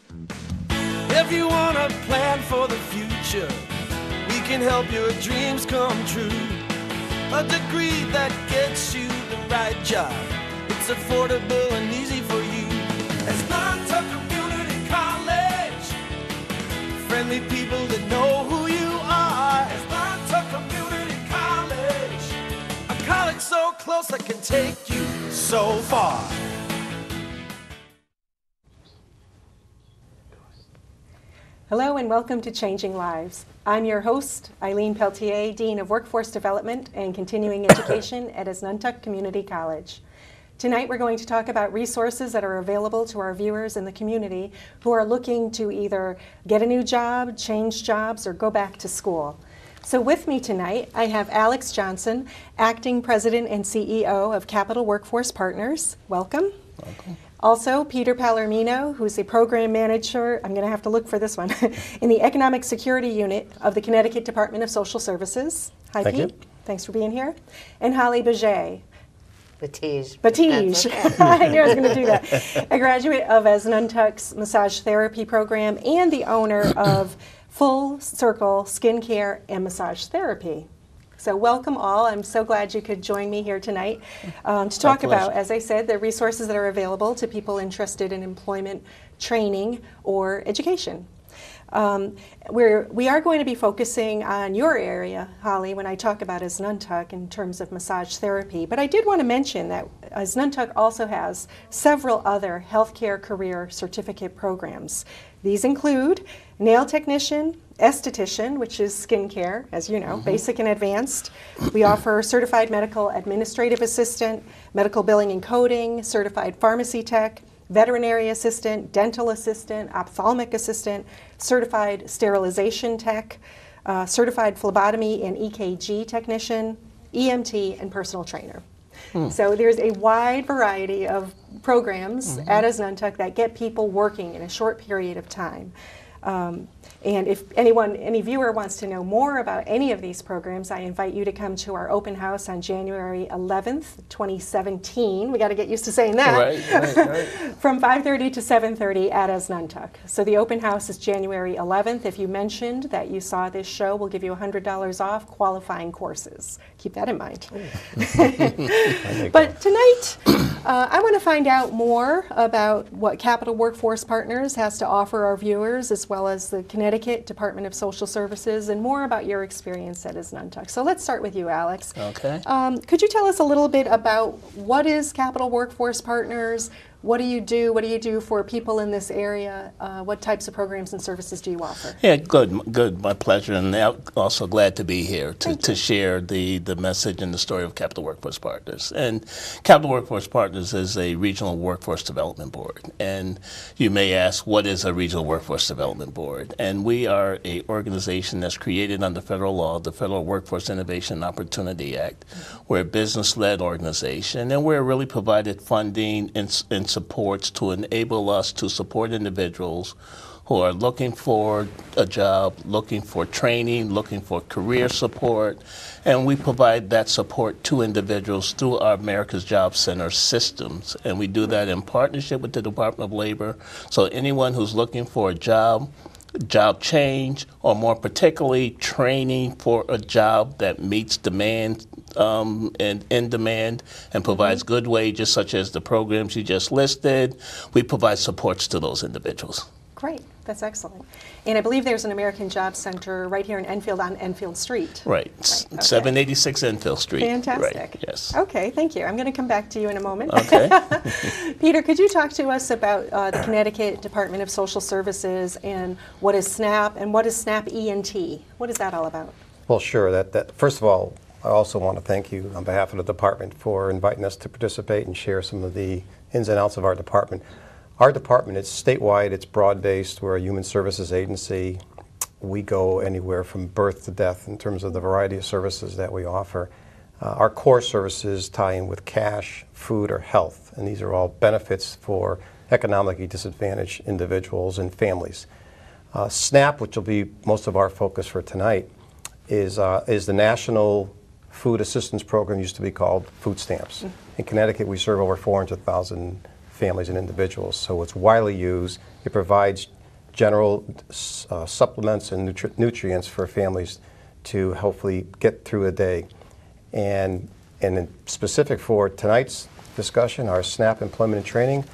If you want to plan for the future, we can help your dreams come true. A degree that gets you the right job. It's affordable and easy for you. Asnuntuck Community College. Friendly people that know who you are. Asnuntuck Community College. A college so close that can take you so far. Hello and welcome to Changing Lives. I'm your host, Eileen Peltier, Dean of Workforce Development and Continuing Education at Asnuntuck Community College. Tonight we're going to talk about resources that are available to our viewers in the community who are looking to either get a new job, change jobs, or go back to school. So with me tonight, I have Alex Johnson, Acting President and CEO of Capital Workforce Partners. Welcome. Welcome. Also, Peter Palomino, who's a program manager, I'm going to have to look for this one, in the Economic Security Unit of the Connecticut Department of Social Services. Hi, Thank Pete. you. Thanks for being here. And Holly Baget. Batige. Okay. I knew I was going to do that. A graduate of Asnuntuck's massage therapy program and the owner of Full Circle Skincare and Massage Therapy. So welcome all. I'm so glad you could join me here tonight to talk about, as I said, the resources that are available to people interested in employment, training, or education. We are going to be focusing on your area, Holly, when I talk about Asnuntuck in terms of massage therapy. But I did want to mention that Asnuntuck also has several other healthcare career certificate programs. These include nail technician, esthetician, which is skincare, as you know, basic and advanced. We offer certified medical administrative assistant, medical billing and coding, certified pharmacy tech, veterinary assistant, dental assistant, ophthalmic assistant, certified sterilization tech, certified phlebotomy and EKG technician, EMT, and personal trainer. So there's a wide variety of programs at Asnuntuck that get people working in a short period of time. And if any viewer wants to know more about any of these programs, I invite you to come to our open house on January 11th, 2017. We got to get used to saying that. Right. From 5:30 to 7:30 at Asnuntuck. So the open house is January 11th. If you mentioned that you saw this show, we'll give you $100 off qualifying courses. Keep that in mind. But tonight, I want to find out more about what Capital Workforce Partners has to offer our viewers, as well as the Connecticut Department of Social Services, and more about your experience at Asnuntuck. So let's start with you, Alex. Okay. Could you tell us a little bit about what is Capital Workforce Partners? What do you do? What do you do for people in this area? What types of programs and services do you offer? Yeah, good. My pleasure, and I'm also glad to be here to share the message and the story of Capital Workforce Partners. And Capital Workforce Partners is a regional workforce development board. And you may ask, what is a regional workforce development board? And we are an organization that's created under federal law, the Federal Workforce Innovation and Opportunity Act. We're a business-led organization, and we're really provided funding and supports to enable us to support individuals who are looking for a job, looking for training, looking for career support, and we provide that support to individuals through our America's Job Center systems, and we do that in partnership with the Department of Labor. So anyone who's looking for a job change, or more particularly training for a job that meets demand and in demand and provides good wages, such as the programs you just listed, we provide supports to those individuals. Great, that's excellent. And I believe there's an American Job Center right here in Enfield on Enfield Street. Right, okay. 786 Enfield Street. Fantastic. Right. Yes. Okay, thank you. I'm going to come back to you in a moment. Okay. Peter, could you talk to us about the Connecticut Department of Social Services and what is SNAP and what is SNAP ENT? What is that all about? Well, sure. First of all, I also want to thank you on behalf of the department for inviting us to participate and share some of the ins and outs of our department. Our department is statewide, it's broad-based, we're a human services agency. We go anywhere from birth to death in terms of the variety of services that we offer. Our core services tie in with cash, food, or health, and these are all benefits for economically disadvantaged individuals and families. SNAP, which will be most of our focus for tonight, is the National Food Assistance Program, used to be called food stamps. In Connecticut, we serve over 400,000 families and individuals, so it's widely used. It provides general supplements and nutrients for families to hopefully get through a day. And in specific for tonight's discussion, our SNAP employment and training,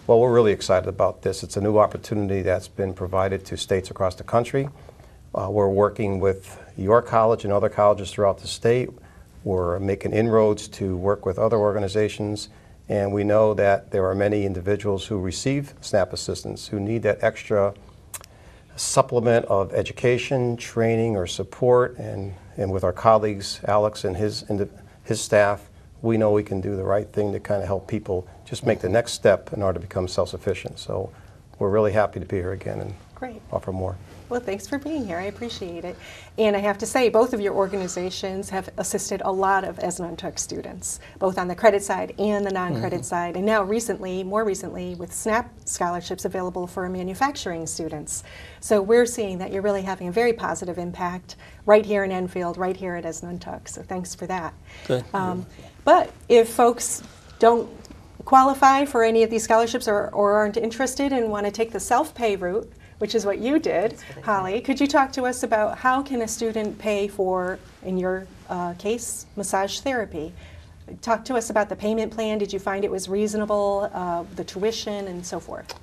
well, we're really excited about this. It's a new opportunity that's been provided to states across the country. We're working with your college and other colleges throughout the state. We're making inroads to work with other organizations, and we know that there are many individuals who receive SNAP assistance who need that extra supplement of education, training, or support, and with our colleagues, Alex and his staff, we know we can do the right thing to kind of help people just make the next step in order to become self-sufficient. So we're really happy to be here again and Great. offer more. Well, thanks for being here. I appreciate it. And I have to say, both of your organizations have assisted a lot of Asnuntuck students, both on the credit side and the non-credit side. And now recently, more recently, with SNAP scholarships available for manufacturing students. So we're seeing that you're really having a very positive impact right here in Enfield, right here at Asnuntuck. So thanks for that. Good. But if folks don't qualify for any of these scholarships or aren't interested and want to take the self-pay route, which is what you did, Holly, could you talk to us about how can a student pay for, in your case, massage therapy? Talk to us about the payment plan. Did you find it was reasonable, the tuition, and so forth?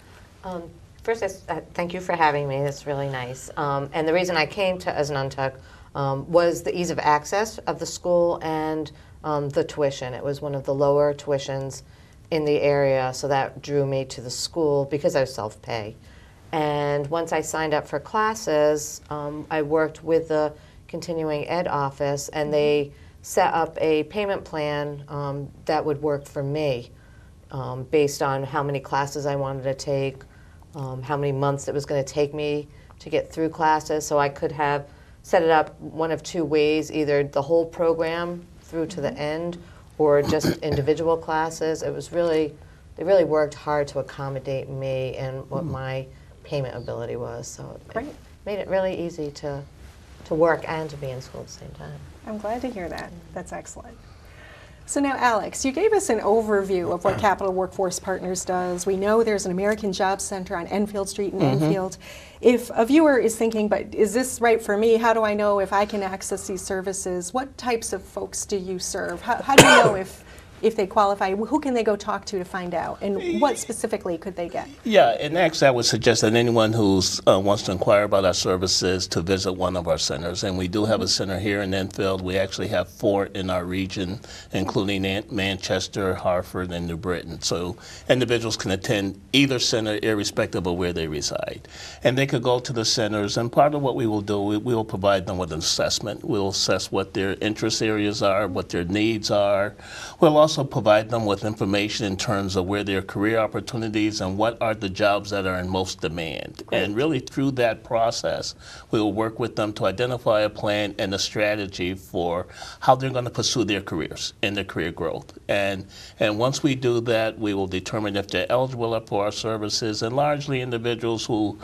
First, thank you for having me. That's really nice. And the reason I came to Asnuntuck was the ease of access of the school and the tuition. It was one of the lower tuitions in the area, so that drew me to the school because I was self-pay. And once I signed up for classes, I worked with the continuing ed office, and they set up a payment plan that would work for me based on how many classes I wanted to take, how many months it was going to take me to get through classes. So I could have set it up one of two ways, either the whole program through to the end or just individual classes. It was really, they really worked hard to accommodate me and what my payment ability was. So it made it really easy to work and to be in school at the same time. I'm glad to hear that. That's excellent. So now, Alex, you gave us an overview of what Capital Workforce Partners does. We know there's an American Job Center on Enfield Street in Enfield. If a viewer is thinking, but is this right for me? How do I know if I can access these services? What types of folks do you serve? How do you know if they qualify? Who can they go talk to find out? And what specifically could they get? Yeah, and actually I would suggest that anyone who wants to inquire about our services to visit one of our centers. And we do have a center here in Enfield. We actually have 4 in our region, including Manchester, Hartford, and New Britain. So individuals can attend either center irrespective of where they reside. And they could go to the centers, and part of what we will do, we will provide them with an assessment. We'll assess what their interest areas are, what their needs are. We'll also provide them with information in terms of where their career opportunities and what are the jobs that are in most demand. Great. And really through that process, we will work with them to identify a plan and a strategy for how they're going to pursue their careers and their career growth. And once we do that, we will determine if they're eligible for our services, and largely individuals who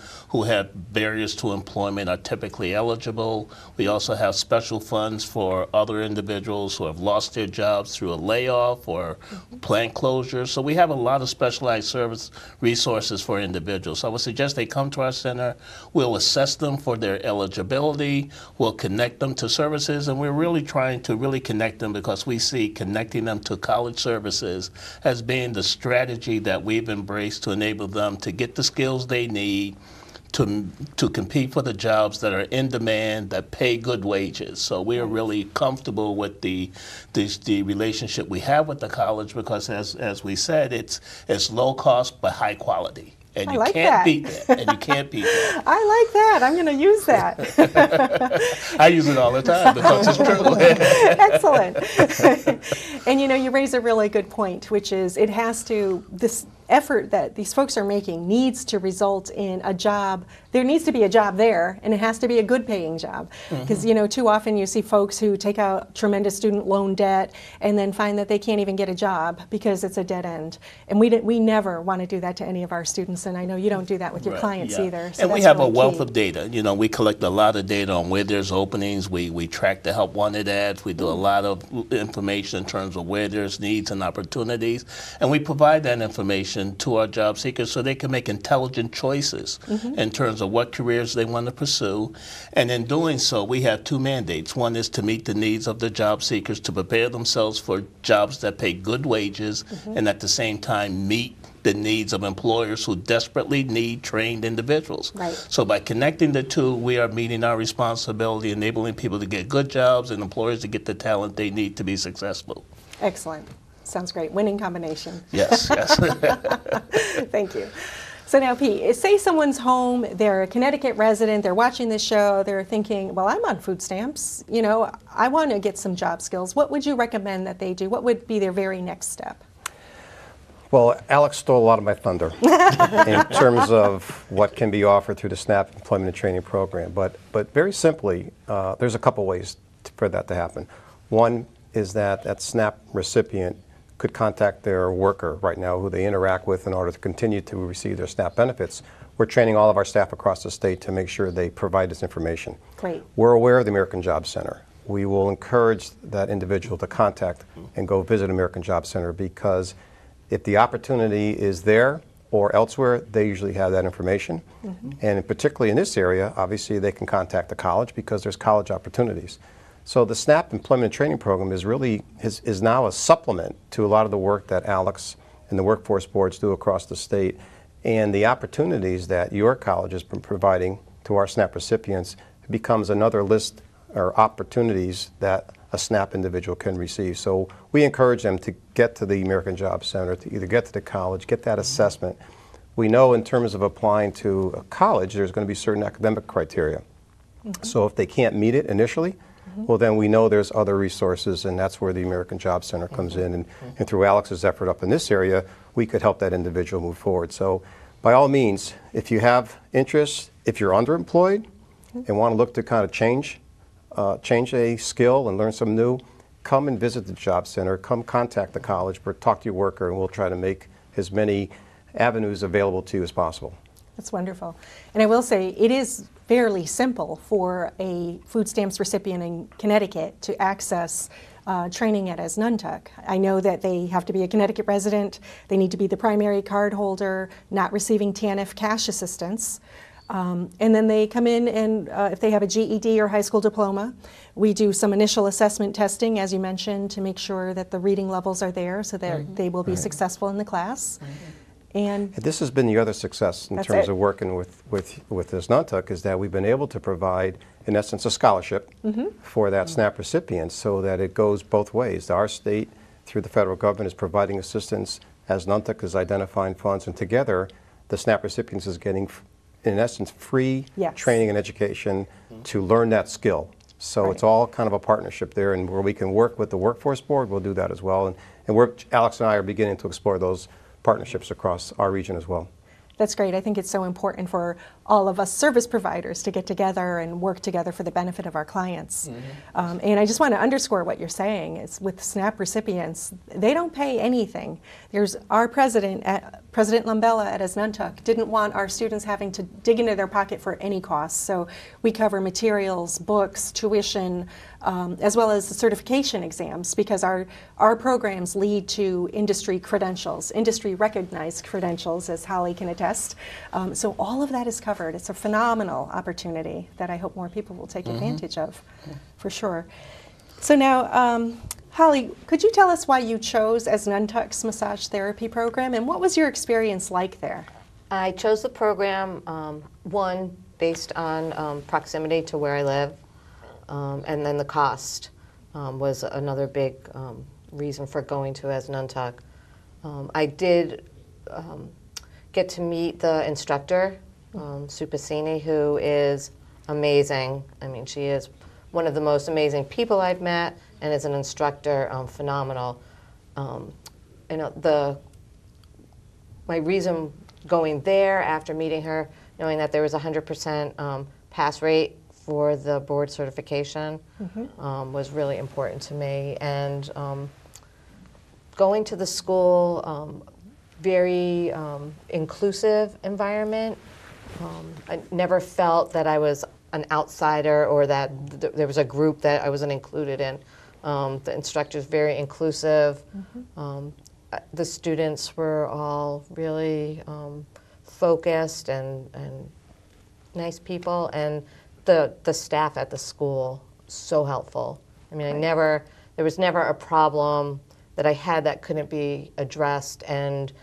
have barriers to employment are typically eligible. We also have special funds for other individuals who have lost their jobs through a layoff or plant closure. So we have a lot of specialized service resources for individuals. So I would suggest they come to our center. We'll assess them for their eligibility. We'll connect them to services, and we're really trying to really connect them because we see connecting them to college services as being the strategy that we've embraced to enable them to get the skills they need to compete for the jobs that are in demand, that pay good wages. So we are really comfortable with the relationship we have with the college because, as we said, it's low cost but high quality. And you can't beat that. And you can't beat that. I like that. I'm going to use that. I use it all the time because it's true. Excellent. And you raise a really good point, which is this effort that these folks are making needs to result in a job. There needs to be a job there, and it has to be a good paying job. Because, too often you see folks who take out tremendous student loan debt and then find that they can't even get a job because it's a dead end. And we never want to do that to any of our students students, and I know you don't do that with your Right, clients yeah. either. So And we that's have a really wealth key. of data. You know, we collect a lot of data on where there's openings. We track the help wanted ads. We do a lot of information in terms of where there's needs and opportunities. And we provide that information to our job seekers so they can make intelligent choices in terms of what careers they want to pursue. And in doing so, we have two mandates. One is to meet the needs of the job seekers to prepare themselves for jobs that pay good wages and at the same time meet the needs of employers who desperately need trained individuals. Right. So by connecting the two, we are meeting our responsibility, enabling people to get good jobs and employers to get the talent they need to be successful. Excellent. Sounds great. Winning combination. Yes, yes. Thank you. So now, Pete, say someone's home, they're a Connecticut resident, they're watching this show, they're thinking, well, I'm on food stamps, you know, I want to get some job skills. What would you recommend that they do? What would be their very next step? Well, Alex stole a lot of my thunder in terms of what can be offered through the SNAP Employment and Training Program. But very simply, there's a couple ways for that to happen. One is that SNAP recipient could contact their worker right now who they interact with in order to continue to receive their SNAP benefits. We're training all of our staff across the state to make sure they provide this information. Great. We're aware of the American Job Center. We will encourage that individual to contact and go visit American Job Center, because if the opportunity is there or elsewhere, they usually have that information. And particularly in this area, obviously they can contact the college because there's college opportunities. So the SNAP Employment and Training Program is now a supplement to a lot of the work that Alex and the workforce boards do across the state. And the opportunities that your college has been providing to our SNAP recipients becomes another list or opportunities that a SNAP individual can receive. So we encourage them to get to the American Job Center, to either get to the college, get that assessment. We know in terms of applying to a college, there's going to be certain academic criteria. So if they can't meet it initially, well, then we know there's other resources, and that's where the American Job Center comes in. And through Alex's effort up in this area, we could help that individual move forward. So by all means, if you have interest, if you're underemployed and want to look to kind of change a skill and learn something new, come and visit the Job Center, come contact the college, or talk to your worker, and we'll try to make as many avenues available to you as possible. That's wonderful. And I will say it is fairly simple for a food stamps recipient in Connecticut to access training at Asnuntuck. I know that they have to be a Connecticut resident, they need to be the primary card holder, not receiving TANF cash assistance. And then they come in and if they have a GED or high school diploma, we do some initial assessment testing, as you mentioned, to make sure that the reading levels are there so that they will be successful in the class. And this has been the other success in terms of working with Asnuntuck, is that we've been able to provide, in essence, a scholarship for that SNAP recipient, so that it goes both ways. Our state, through the federal government, is providing assistance, Asnuntuck is identifying funds, and together the SNAP recipients is getting, in essence, free training and education to learn that skill. So it's all kind of a partnership there, and where we can work with the workforce board, we'll do that as well. And Alex and I are beginning to explore those partnerships across our region as well. that's great. I think it's so important for all of us service providers to get together and work together for the benefit of our clients. And I just want to underscore what you're saying. It's with SNAP recipients, they don't pay anything. There's our president, President Lambella at Asnuntuck, didn't want our students having to dig into their pocket for any costs. So we cover materials, books, tuition, as well as the certification exams, because our programs lead to industry credentials, industry recognized credentials, as Holly can attest. So all of that is covered. It's a phenomenal opportunity that I hope more people will take advantage of, for sure. So now, Holly, could you tell us why you chose Asnuntuck's massage therapy program, and what was your experience like there? I chose the program, one, based on proximity to where I live, and then the cost was another big reason for going to Asnuntuck. I did get to meet the instructor, Supasini, who is amazing. I mean, she is one of the most amazing people I've met, and as an instructor, phenomenal. You know, my reason going there after meeting her, knowing that there was a 100% pass rate for the board certification, was really important to me. And going to the school, very inclusive environment. I never felt that I was an outsider or that there was a group that I wasn't included in. The instructors very inclusive. The students were all really focused and nice people, and the staff at the school so helpful. I mean, there was never a problem that I had that couldn't be addressed and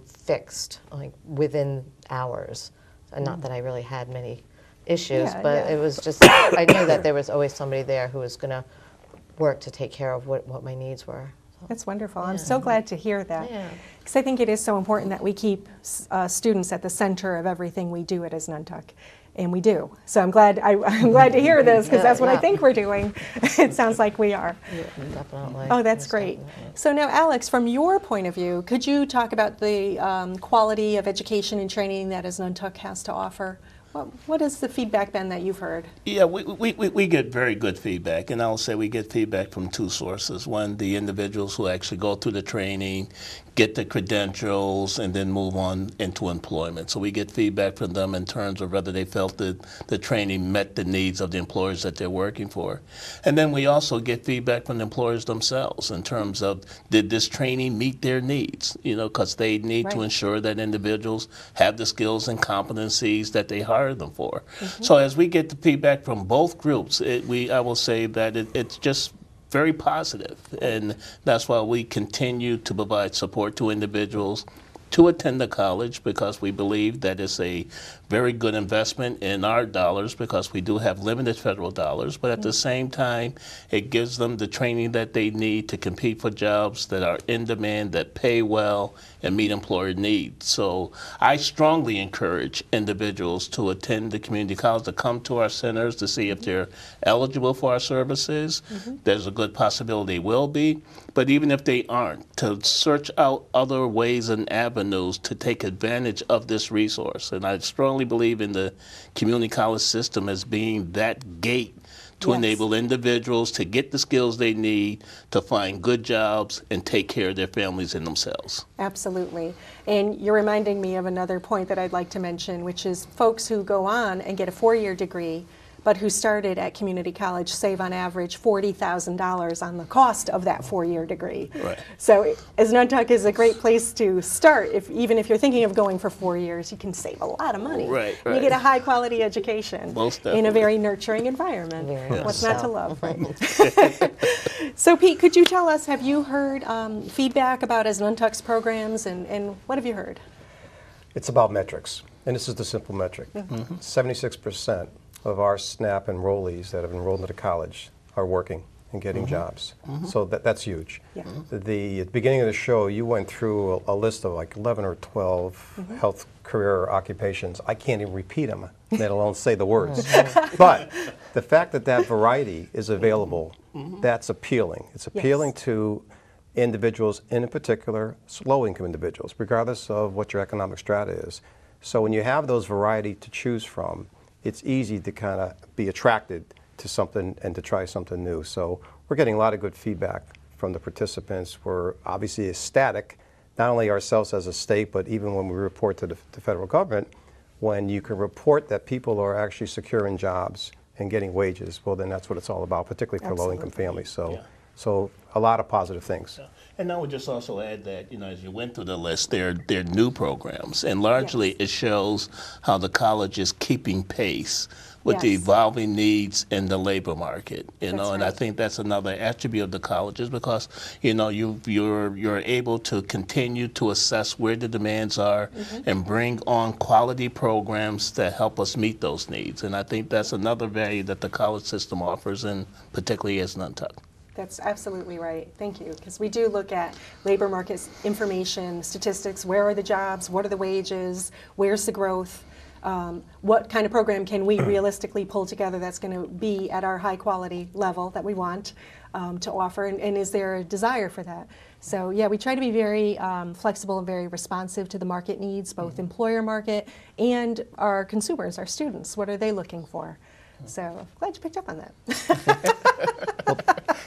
fixed like within hours. And not that I really had many issues, but it was just, I knew that there was always somebody there who was going to work to take care of what my needs were. So, That's wonderful. I'm so glad to hear that. Yeah. Because I think it is so important that we keep students at the center of everything we do at Asnuntuck. And we do. So I'm glad to hear this, because that's what I think we're doing. It sounds like we are. Yeah, definitely. Oh, that's great. So now, Alex, from your point of view, could you talk about the quality of education and training that Asnuntuck has to offer? What has the feedback been that you've heard? Yeah, we get very good feedback, and I'll say we get feedback from two sources. One, the individuals who actually go through the training, get the credentials, and then move on into employment. So we get feedback from them in terms of whether they felt that the training met the needs of the employers that they're working for. And then we also get feedback from the employers themselves in terms of, did this training meet their needs? You know, because they need to ensure that individuals have the skills and competencies that they hire them for. So as we get the feedback from both groups, I will say that it's just very positive, and that's why we continue to provide support to individuals to attend the college, because we believe that it's a very good investment in our dollars, because we do have limited federal dollars, but at the same time, it gives them the training that they need to compete for jobs that are in demand, that pay well, and meet employer needs. So I strongly encourage individuals to attend the community college, to come to our centers to see if they're eligible for our services. There's a good possibility they will be, but even if they aren't, to search out other ways and avenues to take advantage of this resource. And I strongly believe in the community college system as being that gate to enable individuals to get the skills they need to find good jobs and take care of their families and themselves. Absolutely. And you're reminding me of another point that I'd like to mention, which is folks who go on and get a 4-year degree, but who started at community college save on average $40,000 on the cost of that 4-year degree. Right. So Asnuntuck is a great place to start. Even if you're thinking of going for 4 years, you can save a lot of money. Right, You get a high quality education in a very nurturing environment. What's not to love, right? So Pete, could you tell us, have you heard feedback about Asnuntuck's programs, and what have you heard? It's about metrics, and this is the simple metric. 76% of our SNAP enrollees that have enrolled into college are working and getting jobs. So that's huge. Yeah. At the beginning of the show, you went through a list of like 11 or 12 health career occupations. I can't even repeat them, let alone say the words. But the fact that that variety is available, that's appealing. It's appealing to individuals, in particular, low-income individuals, regardless of what your economic strata is. So when you have those variety to choose from, it's easy to kind of be attracted to something and to try something new. So we're getting a lot of good feedback from the participants. We're obviously ecstatic, not only ourselves as a state, but even when we report to the federal government, when you can report that people are actually securing jobs and getting wages, well, then that's what it's all about, particularly for low-income families. So a lot of positive things. And I would just also add that, you know, as you went through the list, they're new programs, and largely it shows how the college is keeping pace with the evolving needs in the labor market, you know, and I think that's another attribute of the colleges, because, you know, you're able to continue to assess where the demands are and bring on quality programs that help us meet those needs. And I think that's another value that the college system offers, and particularly Asnuntuck. That's absolutely right. Thank you. Because we do look at labor market information, statistics. Where are the jobs? What are the wages? Where's the growth? What kind of program can we realistically pull together that's going to be at our high quality level that we want to offer? And is there a desire for that? So yeah, we try to be very flexible and very responsive to the market needs, both employer market and our consumers, our students. What are they looking for? So I'm glad you picked up on that.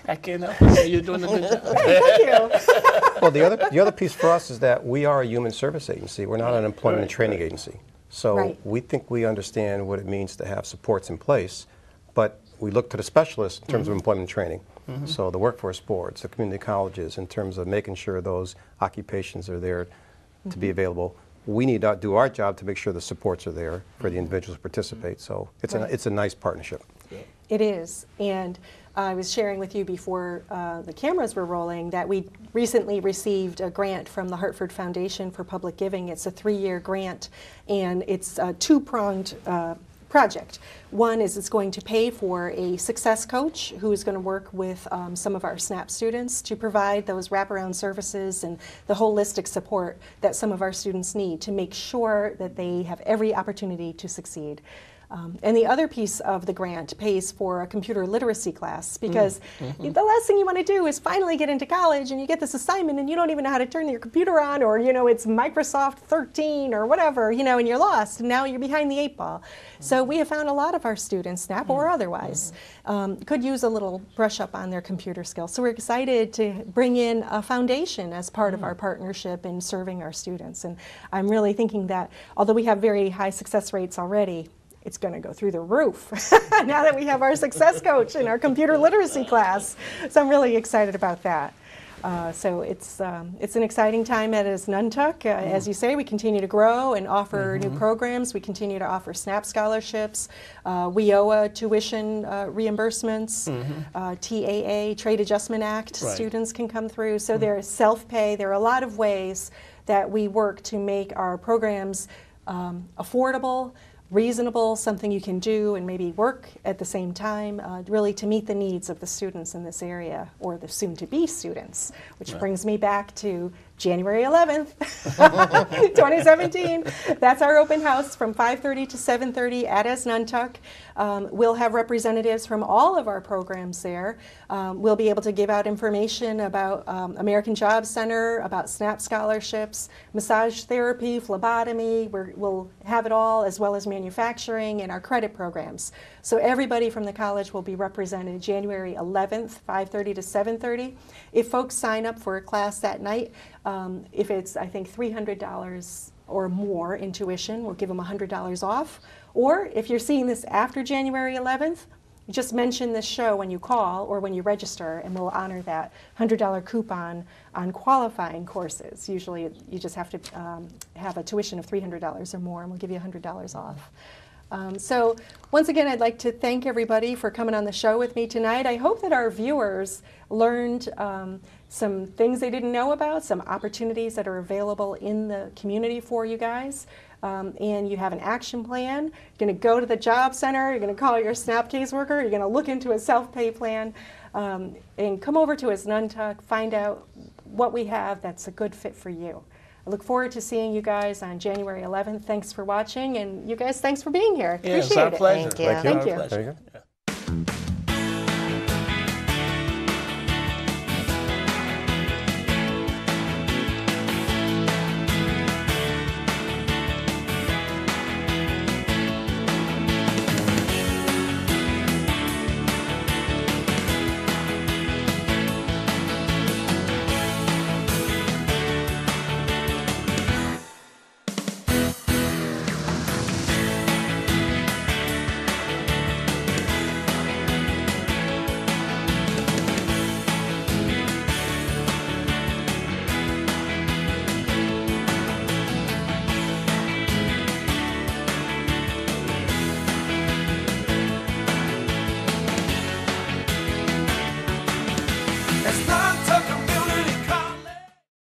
I can't help it. You're doing a good job. Thank you. Well, the other piece for us is that we are a human service agency. We're not an employment and training agency. So we think we understand what it means to have supports in place, but we look to the specialists in terms of employment and training. So the workforce boards, the community colleges, in terms of making sure those occupations are there to be available. We need to do our job to make sure the supports are there for the individuals to participate. So it's a nice partnership. It is. And I was sharing with you before the cameras were rolling that we recently received a grant from the Hartford Foundation for Public Giving. It's a 3-year grant, and it's a two-pronged project. One is it's going to pay for a success coach who is going to work with some of our SNAP students to provide those wraparound services and the holistic support that some of our students need to make sure that they have every opportunity to succeed. And the other piece of the grant pays for a computer literacy class, because the last thing you want to do is finally get into college and you get this assignment and you don't even know how to turn your computer on, or it's Microsoft 13 or whatever, and you're lost and now you're behind the 8 ball. So we have found a lot of our students, SNAP or otherwise, could use a little brush up on their computer skills. So we're excited to bring in a foundation as part of our partnership in serving our students. And I'm really thinking that although we have very high success rates already, it's going to go through the roof now that we have our success coach in our computer literacy class. So I'm really excited about that. So it's an exciting time at Asnuntuck. As you say, we continue to grow and offer new programs. We continue to offer SNAP scholarships, WIOA tuition reimbursements, TAA, Trade Adjustment Act students can come through. So there's self-pay. There are a lot of ways that we work to make our programs affordable, reasonable, something you can do and maybe work at the same time, really to meet the needs of the students in this area, or the soon-to-be students, which brings me back to January 11th, 2017. That's our open house from 5:30 to 7:30 at Asnuntuck. We'll have representatives from all of our programs there. We'll be able to give out information about American Job Center, about SNAP scholarships, massage therapy, phlebotomy. We'll have it all, as well as manufacturing and our credit programs. So everybody from the college will be represented January 11th, 5:30 to 7:30. If folks sign up for a class that night, if it's, I think, $300 or more in tuition, we'll give them $100 off. Or if you're seeing this after January 11th, just mention this show when you call or when you register, and we'll honor that $100 coupon on qualifying courses. Usually you just have to have a tuition of $300 or more, and we'll give you $100 off. So once again, I'd like to thank everybody for coming on the show with me tonight. I hope that our viewers learned some things they didn't know about, some opportunities that are available in the community for you guys. And you have an action plan. You're going to go to the job center, you're going to call your SNAP caseworker, you're going to look into a self-pay plan, and come over to Asnuntuck, find out what we have that's a good fit for you. I look forward to seeing you guys on January 11th. Thanks for watching, and you guys, thanks for being here. Yeah, Appreciate it's our it. pleasure. Thank you. Thank you. Our pleasure. There you go. Yeah.